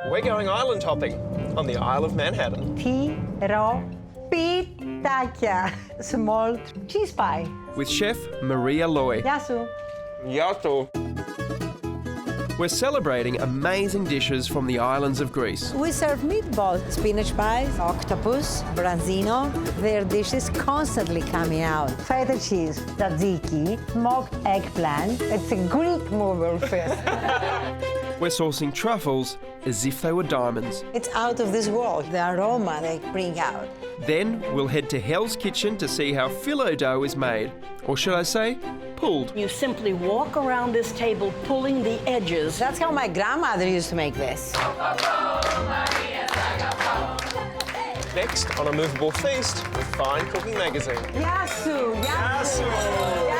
We're going island hopping on the Isle of Manhattan. Pitάκια. Small cheese pie. With chef Maria Loi. Γεια σου. Yato. We're celebrating amazing dishes from the islands of Greece. We serve meatballs, spinach pies, octopus, branzino. Their dishes constantly coming out. Feta cheese, tzatziki, smoked eggplant. It's a Greek movable feast. We're sourcing truffles as if they were diamonds. It's out of this world, the aroma they bring out. Then we'll head to Hell's Kitchen to see how filo dough is made. Or should I say, pulled. You simply walk around this table pulling the edges. That's how my grandmother used to make this. Next on a Moveable Feast with Fine Cooking Magazine. Γεια σου, γεια σου.